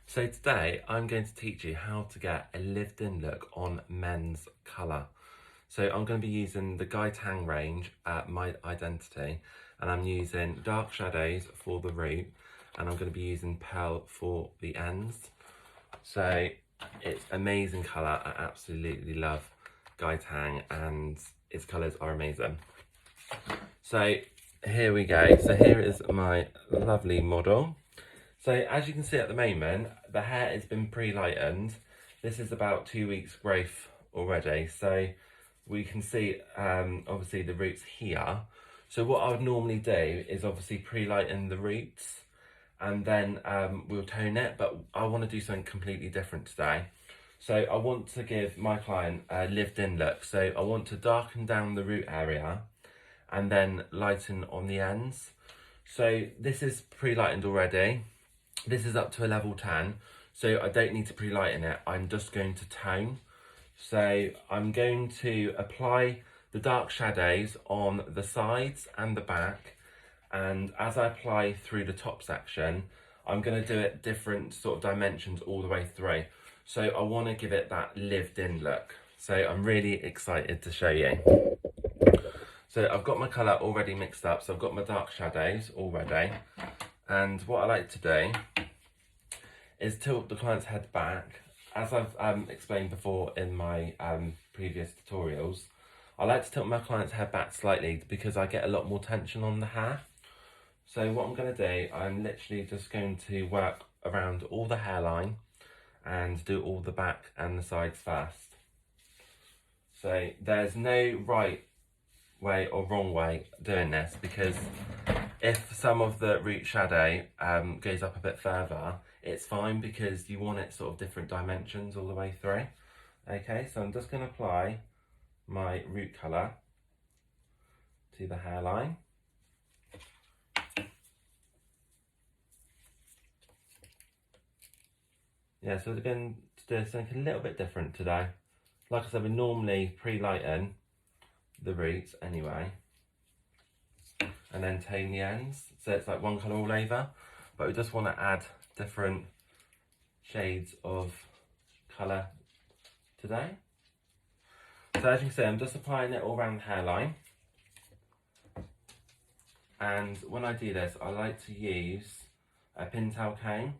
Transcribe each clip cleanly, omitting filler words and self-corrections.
So today I'm going to teach you how to get a lived-in look on men's colour. So I'm going to be using the Guy Tang range at My Identity, and I'm using dark shadows for the root, and I'm going to be using pearl for the ends. So it's amazing colour. I absolutely love Guy Tang and its colours are amazing. So here we go. So here is my lovely model. So as you can see at the moment, the hair has been pre-lightened. This is about 2 weeks growth already. So we can see obviously the roots here. So what I would normally do is obviously pre-lighten the roots and then we'll tone it, but I want to do something completely different today. So I want to give my client a lived-in look. So I want to darken down the root area and then lighten on the ends. So this is pre-lightened already. This is up to a level 10, so I don't need to pre-lighten it. I'm just going to tone. So I'm going to apply the dark shadows on the sides and the back, and as I apply through the top section, I'm going to do it different sort of dimensions all the way through. So I want to give it that lived-in look. So I'm really excited to show you. So I've got my colour already mixed up, so I've got my dark shadows already. And what I like to do is tilt the client's head back. As I've explained before in my previous tutorials, I like to tilt my client's head back slightly because I get a lot more tension on the hair. So what I'm going to do, I'm literally just going to work around all the hairline and do all the back and the sides first. So there's no right way or wrong way doing this, because if some of the root shadow goes up a bit further, it's fine because you want it sort of different dimensions all the way through. Okay, so I'm just going to apply my root colour to the hairline. Yeah, so we're going to do something a little bit different today. Like I said, we normally pre-lighten the roots anyway, and then tone the ends, so it's like one colour all over, but we just want to add different shades of colour today. So as you can see, I'm just applying it all around the hairline, and when I do this, I like to use a pintail comb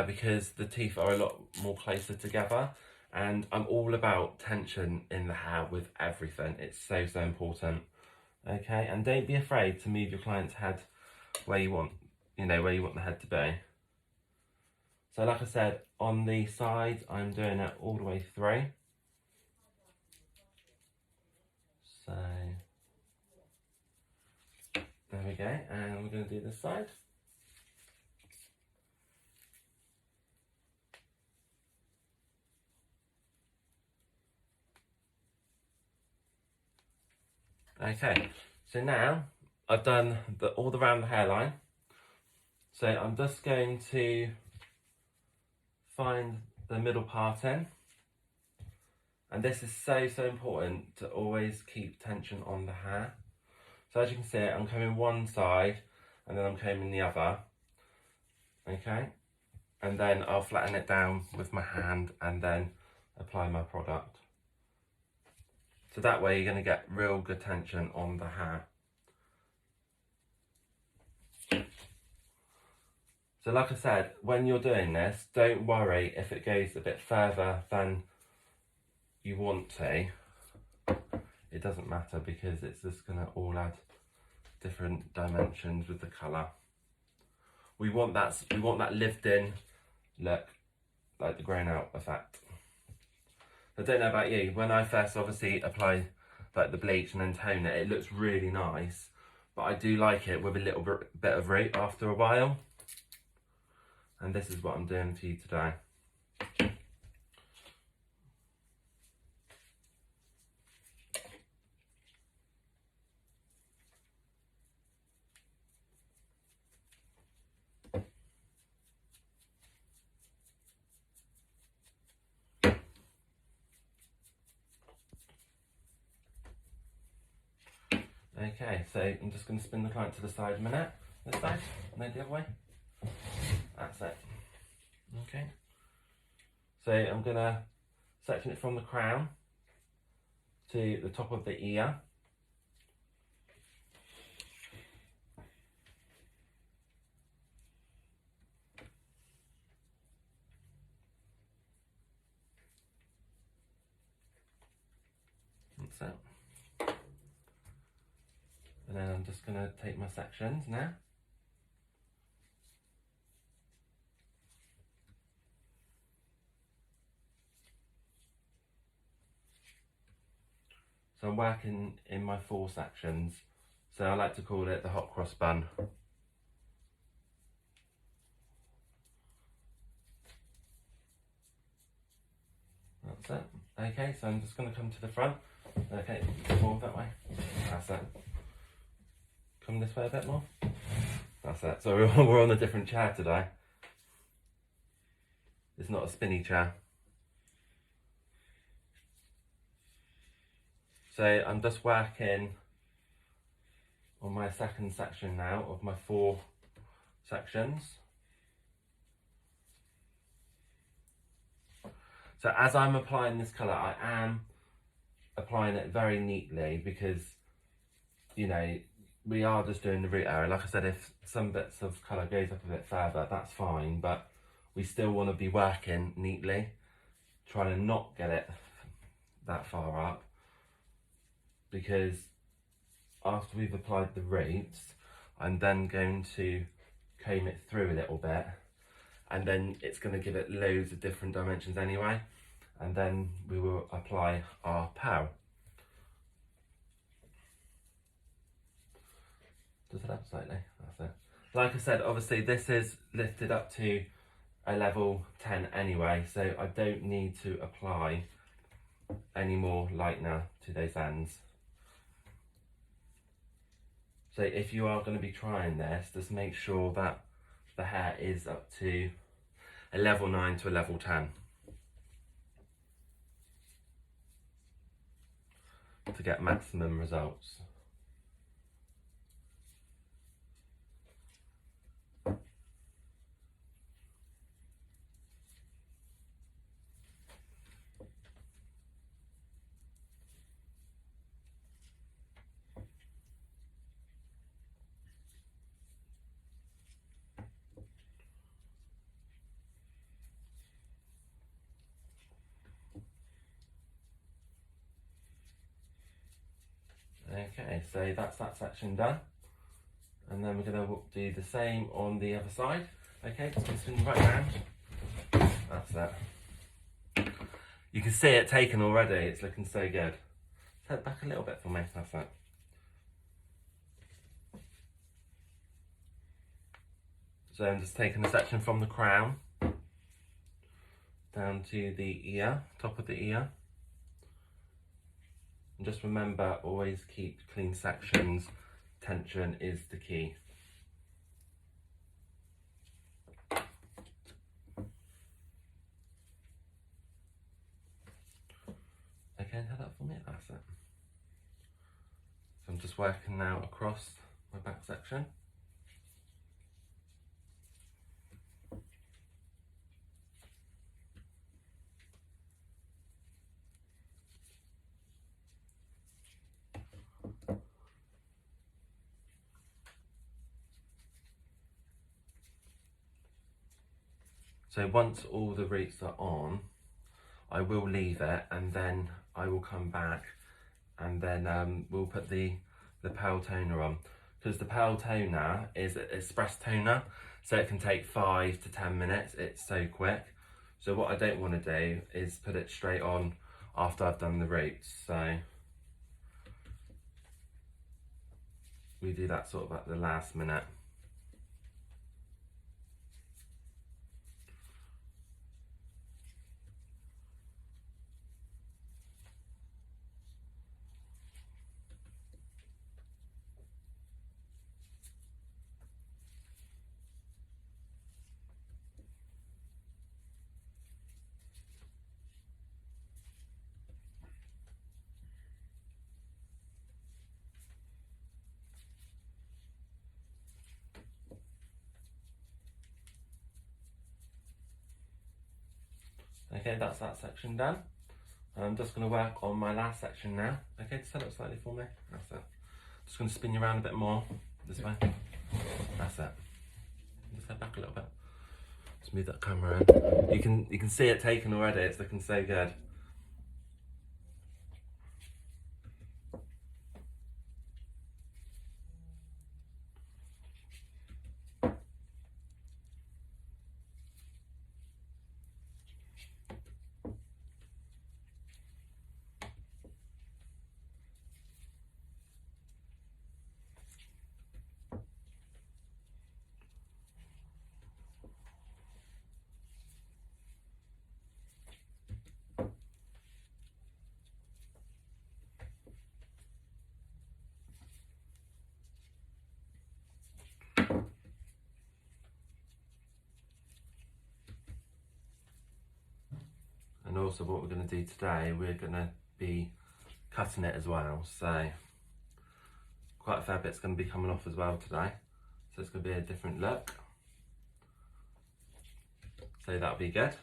because the teeth are a lot more closer together, and I'm all about tension in the hair with everything. It's so important. Okay, and don't be afraid to move your client's head where you want, where you want the head to be. So like I said, on the sides, I'm doing it all the way through. So there we go, and we're going to do this side. Okay, so now I've done all around the hairline. So I'm just going to find the middle part in. And this is so important to always keep tension on the hair. So as you can see, I'm combing one side and then I'm combing the other. Okay, and then I'll flatten it down with my hand and then apply my product. So that way you're going to get real good tension on the hair. So like I said, when you're doing this, don't worry if it goes a bit further than you want to. It doesn't matter because it's just going to all add different dimensions with the colour. We want that lived-in look, like the grown out effect. I don't know about you, when I first obviously apply like the bleach and then tone it, it looks really nice, but I do like it with a little bit of root after a while. And this is what I'm doing for you today. Okay, so I'm just going to spin the client to the side a minute. This side, no, the other way. That's it. Okay, so I'm going to section it from the crown to the top of the ear. That's it. And then I'm just going to take my sections now. So I'm working in my 4 sections. So I like to call it the hot cross bun. That's it. Okay, so I'm just going to come to the front. Okay, more that way. That's it. Come this way a bit more. That's it. So we're on a different chair today. It's not a spinny chair. So I'm just working on my second section now of my 4 sections. So as I'm applying this colour, I am applying it very neatly because, you know, we are just doing the root area. Like I said, if some bits of colour goes up a bit further, that's fine, but we still want to be working neatly, trying to not get it that far up, because after we've applied the roots, I'm then going to comb it through a little bit, and then it's going to give it loads of different dimensions anyway, and then we will apply our pearl. Does it up slightly? That's it. Like I said, obviously this is lifted up to a level 10 anyway, so I don't need to apply any more lightener to those ends. So if you are going to be trying this, just make sure that the hair is up to a level 9 to a level 10 to get maximum results. Okay, so that's that section done. And then we're going to do the same on the other side. Okay, just going to swing right round. That's it. You can see it taken already, it's looking so good. Turn it back a little bit for me, that's it. So I'm just taking a section from the crown down to the ear, top of the ear. And just remember, always keep clean sections. Tension is the key. Okay, head up for me, that's it. So I'm just working now across my back section. So once all the roots are on, I will leave it, and then I will come back, and then we'll put the pearl toner on, because the pearl toner is an express toner, so it can take 5 to 10 minutes. It's so quick. So what I don't want to do is put it straight on after I've done the roots. So we do that sort of at the last minute. Okay, that's that section done. And I'm just going to work on my last section now. Okay, just stand up slightly for me. That's it. Just going to spin you around a bit more this way. That's it. Just head back a little bit. Just move that camera in. You can see it taken already. It's looking so good. And also what we're going to do today, we're going to be cutting it as well. So quite a fair bit's going to be coming off as well today. So it's going to be a different look. So that'll be good.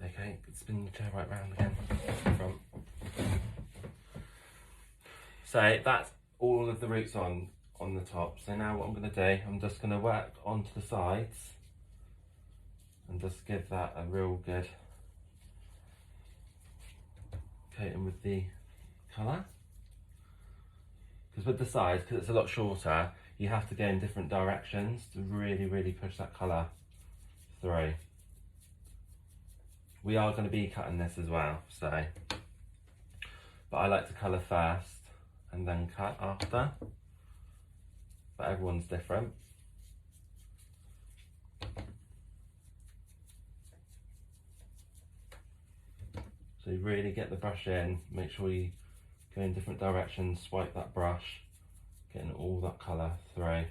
Okay, spin the chair right round again. Front. So that's all of the roots on the top. So now what I'm going to do, I'm just going to work onto the sides and just give that a real good coating with the colour. Because with the sides, because it's a lot shorter, you have to go in different directions to really push that colour through. We are going to be cutting this as well, so, but I like to colour first and then cut after, but everyone's different. So you really get the brush in, make sure you go in different directions, swipe that brush, getting all that colour through.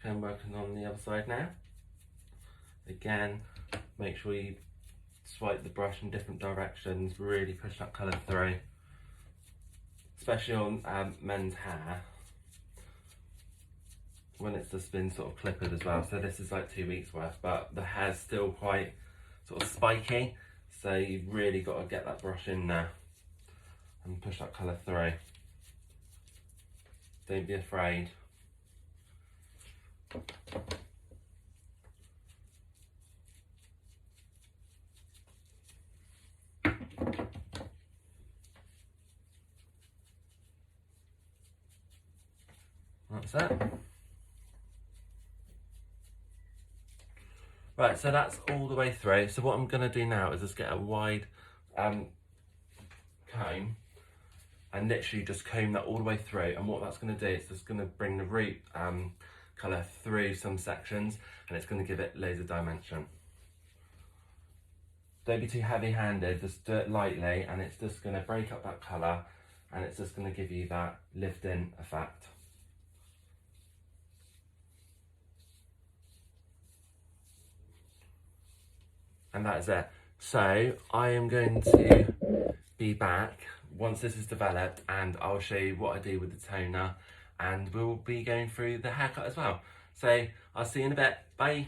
Okay, I'm working on the other side now. Again, make sure you swipe the brush in different directions, really push that colour through, especially on men's hair when it's just been sort of clippered as well. So this is like 2 weeks worth, but the hair's still quite sort of spiky, so you've really got to get that brush in there and push that colour through. Don't be afraid. That's it. Right, so that's all the way through. So what I'm going to do now is just get a wide comb and literally just comb that all the way through. And what that's going to do is just going to bring the root colour through some sections, and it's going to give it loads of dimension. Don't be too heavy-handed, just do it lightly, and it's just going to break up that colour, and it's just going to give you that lift-in effect. And that is it. So I am going to be back once this is developed, and I'll show you what I do with the toner, and we'll be going through the haircut as well. So I'll see you in a bit. Bye.